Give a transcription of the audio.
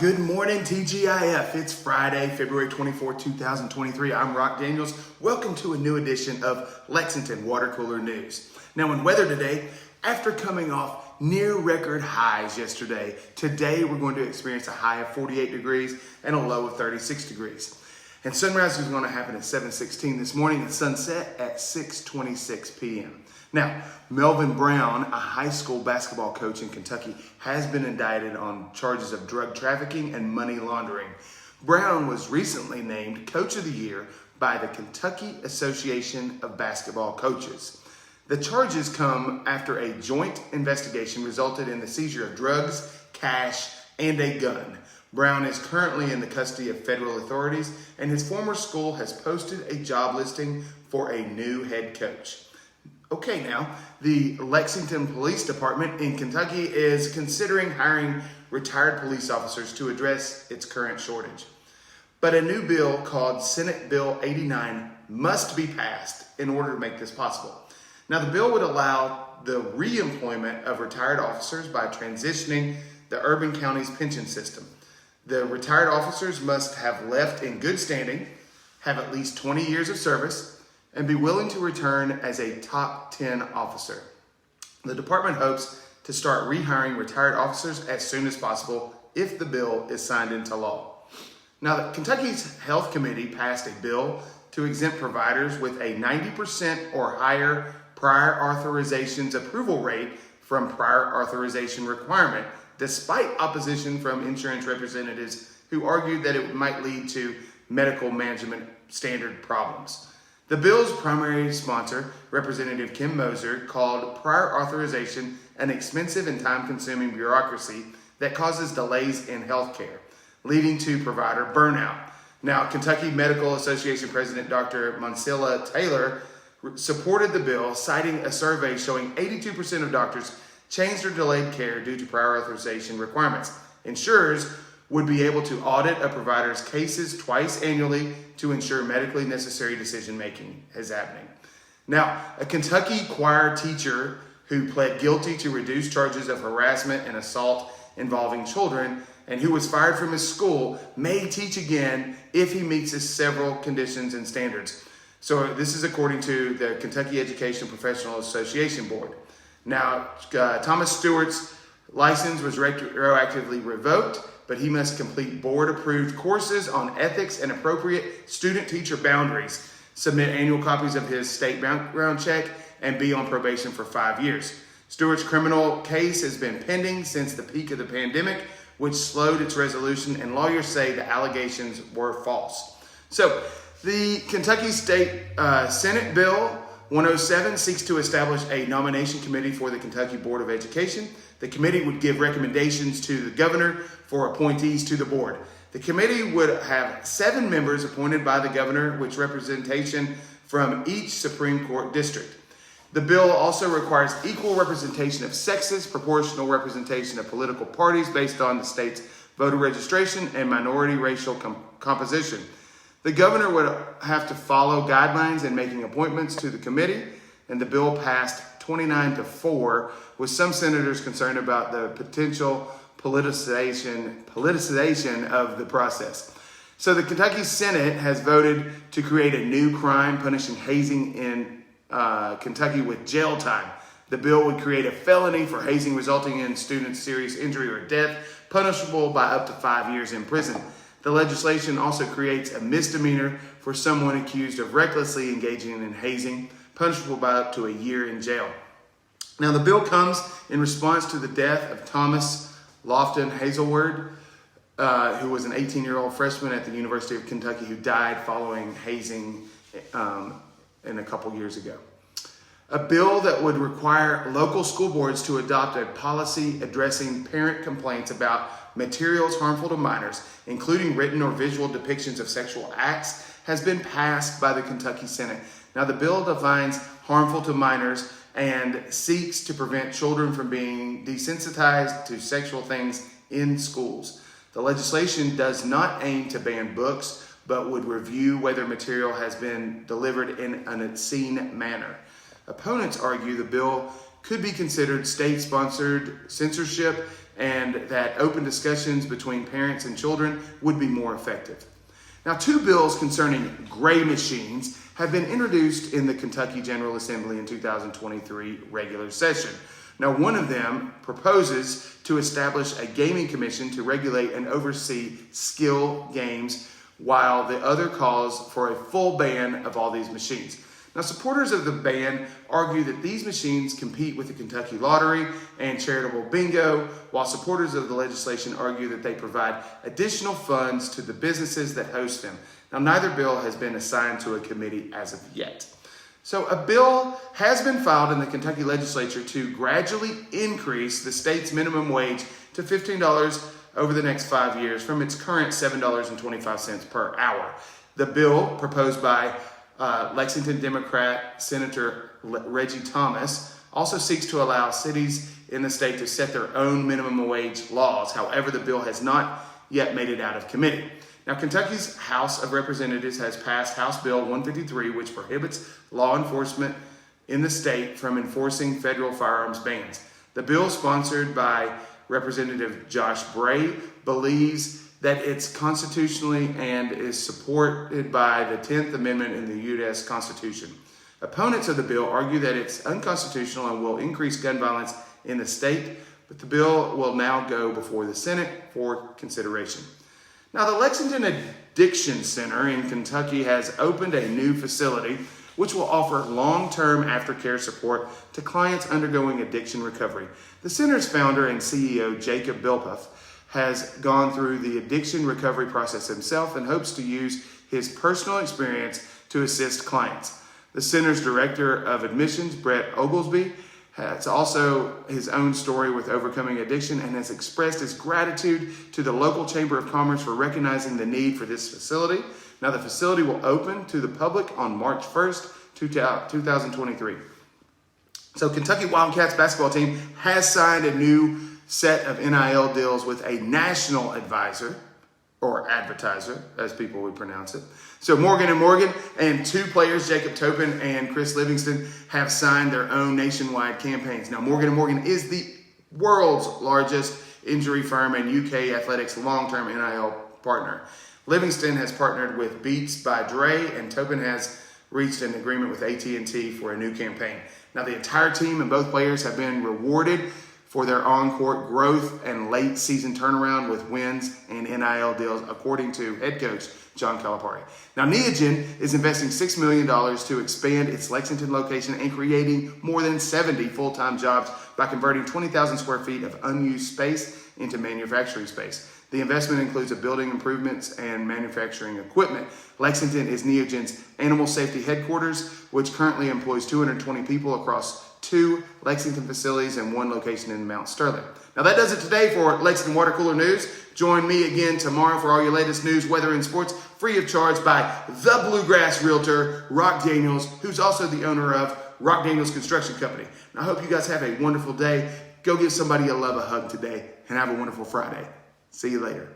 Good morning, TGIF. It's Friday, February 24, 2023. I'm Rock Daniels. Welcome to a new edition of Lexington Water Cooler News. Now, in weather today, after coming off near record highs yesterday, today we're going to experience a high of 48 degrees and a low of 36 degrees. And sunrise is going to happen at 7:16 this morning and sunset at 6:26 p.m. Now, Melvin Brown, a high school basketball coach in Kentucky, has been indicted on charges of drug trafficking and money laundering. Brown was recently named Coach of the Year by the Kentucky Association of Basketball Coaches. The charges come after a joint investigation resulted in the seizure of drugs, cash, and a gun. Brown is currently in the custody of federal authorities, and his former school has posted a job listing for a new head coach. Okay, now, the Lexington Police Department in Kentucky is considering hiring retired police officers to address its current shortage. But a new bill called Senate Bill 89 must be passed in order to make this possible. Now, the bill would allow the reemployment of retired officers by transitioning the urban county's pension system. The retired officers must have left in good standing, have at least 20 years of service, and be willing to return as a top 10 officer. The department hopes to start rehiring retired officers as soon as possible if the bill is signed into law. Now, Kentucky's Health Committee passed a bill to exempt providers with a 90% or higher prior authorizations approval rate from prior authorization requirement, despite opposition from insurance representatives who argued that it might lead to medical management standard problems. The bill's primary sponsor, Representative Kim Moser, called prior authorization an expensive and time-consuming bureaucracy that causes delays in healthcare, leading to provider burnout. Now, Kentucky Medical Association President Dr. Monsila Taylor supported the bill, citing a survey showing 82% of doctors changed or delayed care due to prior authorization requirements. Insurers would be able to audit a provider's cases twice annually to ensure medically necessary decision-making is happening. Now, a Kentucky choir teacher who pled guilty to reduced charges of harassment and assault involving children and who was fired from his school may teach again if he meets his several conditions and standards. So this is according to the Kentucky Education Professional Association Board. Now, Thomas Stewart's license was retroactively revoked, but he must complete board-approved courses on ethics and appropriate student-teacher boundaries, submit annual copies of his state background check, and be on probation for 5 years. Stewart's criminal case has been pending since the peak of the pandemic, which slowed its resolution, and lawyers say the allegations were false. So, the Kentucky State Senate Bill 107 seeks to establish a nomination committee for the Kentucky Board of Education. The committee would give recommendations to the governor for appointees to the board. The committee would have 7 members appointed by the governor, with representation from each Supreme Court district. The bill also requires equal representation of sexes, proportional representation of political parties based on the state's voter registration, and minority racial composition. The governor would have to follow guidelines in making appointments to the committee, and the bill passed 29-4, with some senators concerned about the potential politicization of the process. So the Kentucky Senate has voted to create a new crime punishing hazing in Kentucky with jail time. The bill would create a felony for hazing resulting in students' serious injury or death, punishable by up to 5 years in prison. The legislation also creates a misdemeanor for someone accused of recklessly engaging in hazing, punishable by up to a year in jail. Now, the bill comes in response to the death of Thomas Lofton Hazelwood, who was an 18-year-old freshman at the University of Kentucky who died following hazing in a couple years ago. A bill that would require local school boards to adopt a policy addressing parent complaints about materials harmful to minors, including written or visual depictions of sexual acts, has been passed by the Kentucky Senate. Now, the bill defines harmful to minors and seeks to prevent children from being desensitized to sexual things in schools. The legislation does not aim to ban books, but would review whether material has been delivered in an obscene manner. Opponents argue the bill could be considered state-sponsored censorship and that open discussions between parents and children would be more effective. Now, 2 bills concerning gray machines have been introduced in the Kentucky General Assembly in 2023 regular session. Now, one of them proposes to establish a gaming commission to regulate and oversee skill games, while the other calls for a full ban of all these machines. Now, supporters of the ban argue that these machines compete with the Kentucky Lottery and charitable bingo, while supporters of the legislation argue that they provide additional funds to the businesses that host them. Now, neither bill has been assigned to a committee as of yet. So a bill has been filed in the Kentucky legislature to gradually increase the state's minimum wage to $15 over the next 5 years from its current $7.25 per hour. The bill, proposed by Lexington Democrat Senator Reggie Thomas, also seeks to allow cities in the state to set their own minimum wage laws. However, the bill has not yet made it out of committee. Now, Kentucky's House of Representatives has passed House Bill 153, which prohibits law enforcement in the state from enforcing federal firearms bans. The bill, sponsored by Representative Josh Bray, believes that it's constitutionally and is supported by the 10th Amendment in the U.S. Constitution. Opponents of the bill argue that it's unconstitutional and will increase gun violence in the state, but the bill will now go before the Senate for consideration. Now, the Lexington Addiction Center in Kentucky has opened a new facility which will offer long-term aftercare support to clients undergoing addiction recovery. The center's founder and CEO, Jacob Bilpuff, has gone through the addiction recovery process himself and hopes to use his personal experience to assist clients. The center's director of admissions, Brett Oglesby, has also his own story with overcoming addiction and has expressed his gratitude to the local Chamber of Commerce for recognizing the need for this facility. Now, the facility will open to the public on March 1st, 2023. So, Kentucky Wildcats basketball team has signed a new set of NIL deals with a national advisor, or advertiser, as people would pronounce it. So Morgan & Morgan and 2 players, Jacob Topin and Chris Livingston, have signed their own nationwide campaigns. Now, Morgan & Morgan is the world's largest injury firm and UK athletics long-term NIL partner. Livingston has partnered with Beats by Dre, and Topin has reached an agreement with AT&T for a new campaign. Now, the entire team and both players have been rewarded for their on-court growth and late season turnaround with wins and NIL deals, according to head coach John Calipari. Now, Neogen is investing $6 million to expand its Lexington location and creating more than 70 full-time jobs by converting 20,000 square feet of unused space into manufacturing space. The investment includes a building improvements and manufacturing equipment. Lexington is Neogen's animal safety headquarters, which currently employs 220 people across 2 Lexington facilities and 1 location in Mount Sterling. Now, that does it today for Lexington Water Cooler News. Join me again tomorrow for all your latest news, weather, and sports, free of charge by the Bluegrass Realtor, Rock Daniels, who's also the owner of Rock Daniels Construction Company. Now, I hope you guys have a wonderful day. Go give somebody you love a hug today, and have a wonderful Friday. See you later.